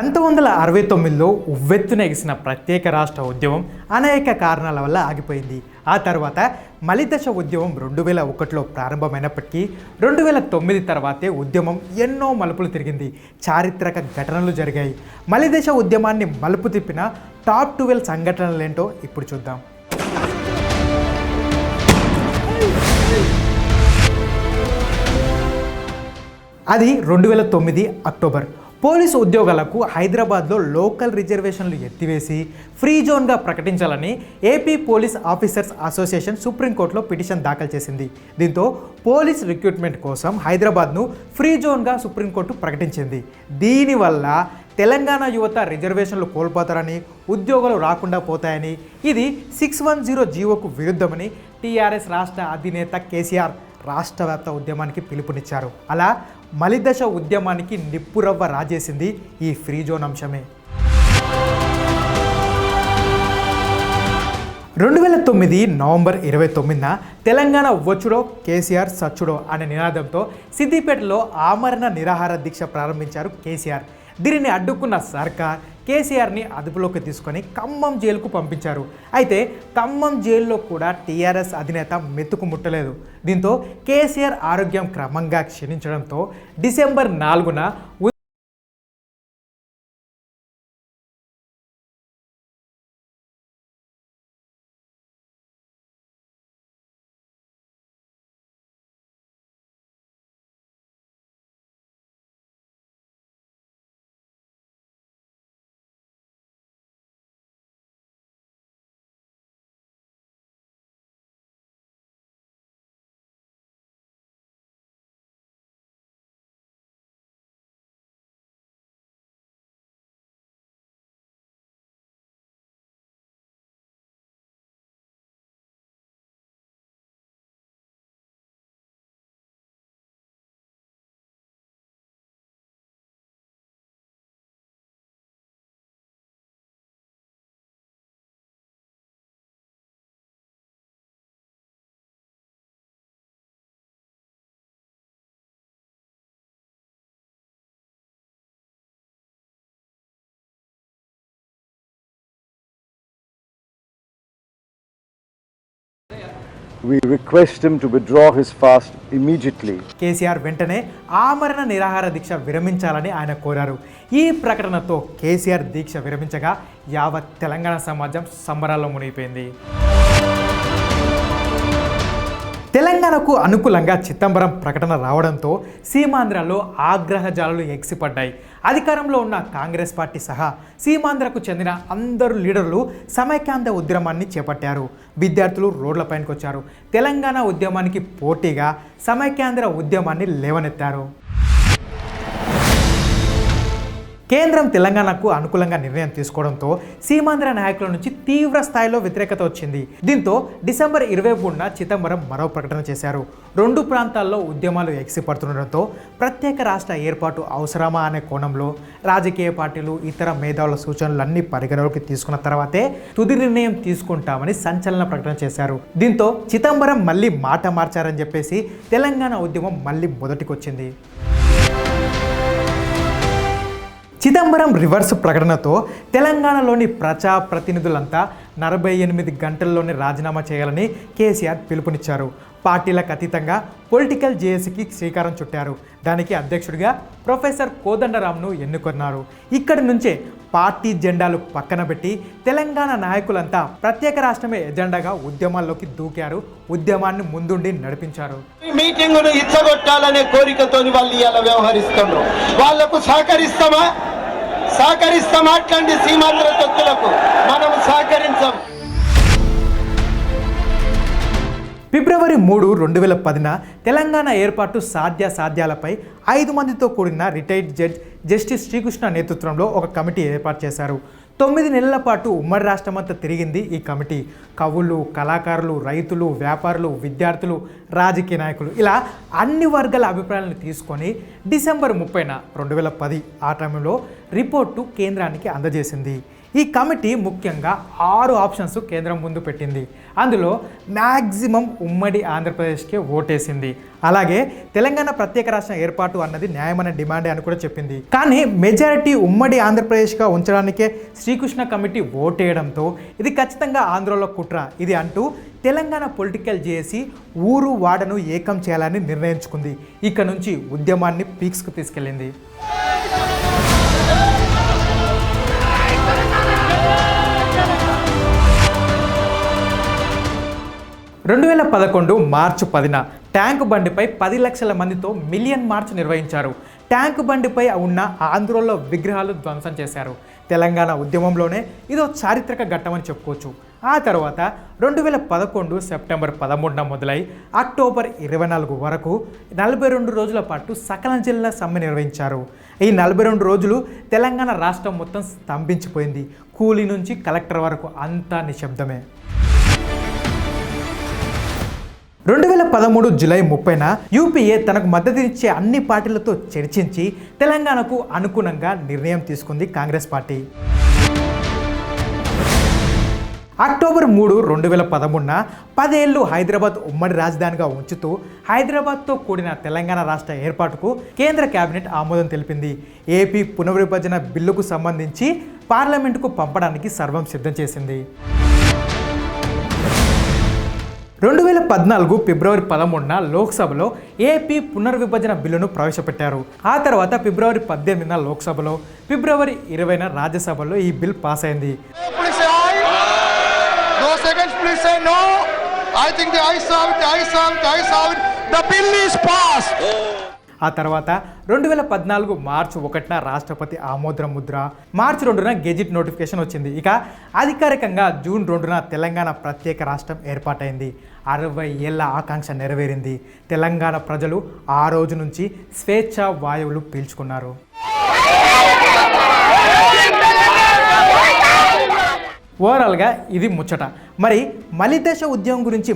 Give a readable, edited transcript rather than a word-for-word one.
1969లో ఉవ్వెత్తున ఎగిసిన ప్రత్యేక రాష్ట్ర ఉద్యమం అనేక కారణాల వల్ల ఆగిపోయింది. ఆ తర్వాత మలిదశ ఉద్యమం 2001లో ప్రారంభమైనప్పటికీ 2009 తర్వాతే ఉద్యమం ఎన్నో మలుపులు తిరిగింది. చారిత్రక ఘటనలు జరిగాయి. మలిదశ ఉద్యమాన్ని మలుపు తిప్పిన టాప్ 12 సంఘటనలేంటో ఇప్పుడు చూద్దాం. అది 2009 అక్టోబర్. పోలీసు ఉద్యోగాలకు హైదరాబాద్లో లోకల్ రిజర్వేషన్లు ఎత్తివేసి ఫ్రీ జోన్గా ప్రకటించాలని ఏపీ పోలీస్ ఆఫీసర్స్ అసోసియేషన్ సుప్రీంకోర్టులో పిటిషన్ దాఖలు చేసింది. దీంతో పోలీస్ రిక్రూట్మెంట్ కోసం హైదరాబాద్ను ఫ్రీ జోన్గా సుప్రీంకోర్టు ప్రకటించింది. దీనివల్ల తెలంగాణ యువత రిజర్వేషన్లు కోల్పోతారని, ఉద్యోగాలు రాకుండా పోతాయని, ఇది 610 జీవోకు విరుద్ధమని టీఆర్ఎస్ రాష్ట్ర అధినేత కేసీఆర్ రాష్ట్ర వ్యాప్త ఉద్యమానికి పిలుపునిచ్చారు. అలా మలిదశ ఉద్యమానికి నిప్పురవ్వ రాజేసింది ఈ ఫ్రీ జోన్ అంశమే. 2009 నవంబర్ 29న తెలంగాణ వచ్చుడో కేసీఆర్ సచ్చుడో అనే నినాదంతో సిద్దిపేటలో ఆమరణ నిరాహార దీక్ష ప్రారంభించారు కేసీఆర్. దీనిని అడ్డుకున్న సర్కార్ కేసీఆర్ని అదుపులోకి తీసుకొని ఖమ్మం జైలుకు పంపించారు. అయితే ఖమ్మం జైల్లో కూడా టీఆర్ఎస్ అధినేత మెతుకు ముట్టలేదు. దీంతో కేసీఆర్ ఆరోగ్యం క్రమంగా క్షీణించడంతో డిసెంబర్ 4న We request him to withdraw his fast immediately. KCR వెంటనే ఆమరణ నిరాహార దీక్ష విరమించాలని ఆయన కోరారు. ఈ ప్రకటనతో కేసీఆర్ దీక్ష విరమించగా యావత్ తెలంగాణ సమాజం సంబరాల్లో మునిగిపోయింది. తెలంగాణకు అనుకూలంగా చిదంబరం ప్రకటన రావడంతో సీమాంధ్రలో ఆగ్రహ జాలలు ఎగిసిపడ్డాయి. అధికారంలో ఉన్న కాంగ్రెస్ పార్టీ సహా సీమాంధ్రకు చెందిన అందరు లీడర్లు సమైక్యాంధ్ర ఉద్యమాన్ని చేపట్టారు. విద్యార్థులు రోడ్లపైనకి వచ్చారు. తెలంగాణ ఉద్యమానికి పోటీగా సమైక్యాంధ్ర ఉద్యమాన్ని లేవనెత్తారు. కేంద్రం తెలంగాణకు అనుకూలంగా నిర్ణయం తీసుకోవడంతో సీమాంధ్ర నాయకుల నుంచి తీవ్ర స్థాయిలో వ్యతిరేకత వచ్చింది. దీంతో డిసెంబర్ 23న చిదంబరం మరో ప్రకటన చేశారు. రెండు ప్రాంతాల్లో ఉద్యమాలు ఎగిసిపడుతుండటంతో ప్రత్యేక రాష్ట్ర ఏర్పాటు అవసరమా అనే కోణంలో రాజకీయ పార్టీలు ఇతర మేధావుల సూచనలన్నీ పరిగణలోకి తీసుకున్న తర్వాతే తుది నిర్ణయం తీసుకుంటామని సంచలన ప్రకటన చేశారు. దీంతో చిదంబరం మళ్ళీ మాట మార్చారని చెప్పేసి తెలంగాణ ఉద్యమం మళ్ళీ మొదటికొచ్చింది. చిదంబరం రివర్స్ ప్రకటనతో తెలంగాణలోని ప్రజాప్రతినిధులంతా 48 గంటల్లోనే రాజీనామా చేయాలని కేసీఆర్ పిలుపునిచ్చారు. పార్టీలకు అతీతంగా పొలిటికల్ జేఏసీకి శ్రీకారం చుట్టారు. దానికి అధ్యక్షుడిగా ప్రొఫెసర్ కోదండరాంను ఎన్నుకున్నారు. ఇక్కడి నుంచే పార్టీ జెండాలు పక్కన పెట్టి తెలంగాణ నాయకులంతా ప్రత్యేక రాష్ట్రమే ఎజెండాగా ఉద్యమాల్లోకి దూకారు. ఉద్యమాన్ని ముందుండి నడిపించారు. మీటింగును ఇచ్చగొట్టాలనే కోరికతోని వాళ్ళు ఇలా వ్యవహరిస్తున్నారు. వాళ్లకు సహకరిస్తాం అట్లాంటి సీమాంధ్ర తొత్తులకు మనం సహకరించాం. ఫిబ్రవరి 3, 2010న తెలంగాణ ఏర్పాటు సాధ్యాసాధ్యాలపై 5 మందితో కూడిన రిటైర్డ్ జడ్జ్ జస్టిస్ శ్రీకృష్ణ నేతృత్వంలో ఒక కమిటీ ఏర్పాటు చేశారు. 9 నెలల పాటు ఉమ్మడి రాష్ట్రమంతా తిరిగింది ఈ కమిటీ. కవులు, కళాకారులు, రైతులు, వ్యాపారులు, విద్యార్థులు, రాజకీయ నాయకులు ఇలా అన్ని వర్గాల అభిప్రాయాలను తీసుకొని డిసెంబర్ 30న 2010 ఆ టైంలో రిపోర్టు కేంద్రానికి అందజేసింది. ఈ కమిటీ ముఖ్యంగా 6 ఆప్షన్స్ కేంద్రం ముందు పెట్టింది. అందులో మ్యాక్సిమం ఉమ్మడి ఆంధ్రప్రదేశ్కే ఓటేసింది. అలాగే తెలంగాణ ప్రత్యేక రాష్ట్రం ఏర్పాటు అన్నది న్యాయమైన డిమాండే అని కూడా చెప్పింది. కానీ మెజారిటీ ఉమ్మడి ఆంధ్రప్రదేశ్గా ఉంచడానికే శ్రీకృష్ణ కమిటీ ఓటేయడంతో ఇది ఖచ్చితంగా ఆంధ్రలో కుట్ర ఇది అంటూ తెలంగాణ పొలిటికల్ జేఏసీ ఊరు వాడను ఏకం చేయాలని నిర్ణయించుకుంది. ఇక నుంచి ఉద్యమాన్ని పీక్స్కు తీసుకెళ్ళింది. 2011 మార్చి 10న ట్యాంక్ బండిపై 10 లక్షల మందితో మిలియన్ మార్చ్ నిర్వహించారు. ట్యాంక్ బండిపై ఉన్న ఆంధ్రలో విగ్రహాలు ధ్వంసం చేశారు. తెలంగాణ ఉద్యమంలోనే ఇదో చారిత్రక ఘట్టమని చెప్పుకోవచ్చు. ఆ తర్వాత 2011 సెప్టెంబర్ 13న మొదలై అక్టోబర్ 24 వరకు 42 రోజుల పాటు సకల జిల్లా సమ్మె నిర్వహించారు. ఈ 42 రోజులు తెలంగాణ రాష్ట్రం మొత్తం స్తంభించిపోయింది. కూలీ నుంచి కలెక్టర్ వరకు అంతా నిశ్శబ్దమే. 2013 జూలై 30న యూపీఏ తనకు మద్దతునిచ్చే అన్ని పార్టీలతో చర్చించి తెలంగాణకు అనుగుణంగా నిర్ణయం తీసుకుంది కాంగ్రెస్ పార్టీ. అక్టోబర్ 3, 2013న 10 ఏళ్లు హైదరాబాద్ ఉమ్మడి రాజధానిగా ఉంచుతూ హైదరాబాద్తో కూడిన తెలంగాణ రాష్ట్ర ఏర్పాటుకు కేంద్ర కేబినెట్ ఆమోదం తెలిపింది. ఏపీ పునర్విభజన బిల్లుకు సంబంధించి పార్లమెంటుకు పంపడానికి సర్వం సిద్ధం చేసింది. 2014 ఫిబ్రవరి 13న లోక్సభలో ఏపీ పునర్విభజన బిల్లును ప్రవేశపెట్టారు. ఆ తర్వాత ఫిబ్రవరి 18న లోక్సభలో, ఫిబ్రవరి 20న రాజ్యసభలో ఈ బిల్ పాస్ అయింది. ఆ తర్వాత 2014 మార్చి 1న రాష్ట్రపతి ఆమోద ముద్ర, మార్చి 2న గెజిట్ నోటిఫికేషన్ వచ్చింది. ఇక అధికారికంగా జూన్ 2న తెలంగాణ ప్రత్యేక రాష్ట్రం ఏర్పాటైంది. 60 ఏళ్ల ఆకాంక్ష నెరవేరింది. తెలంగాణ ప్రజలు ఆ రోజు నుంచి స్వేచ్ఛా వాయువులు పీల్చుకున్నారు. ఓవరాల్గా ఇది ముచ్చట. మరి మలిదశ ఉద్యమం గురించి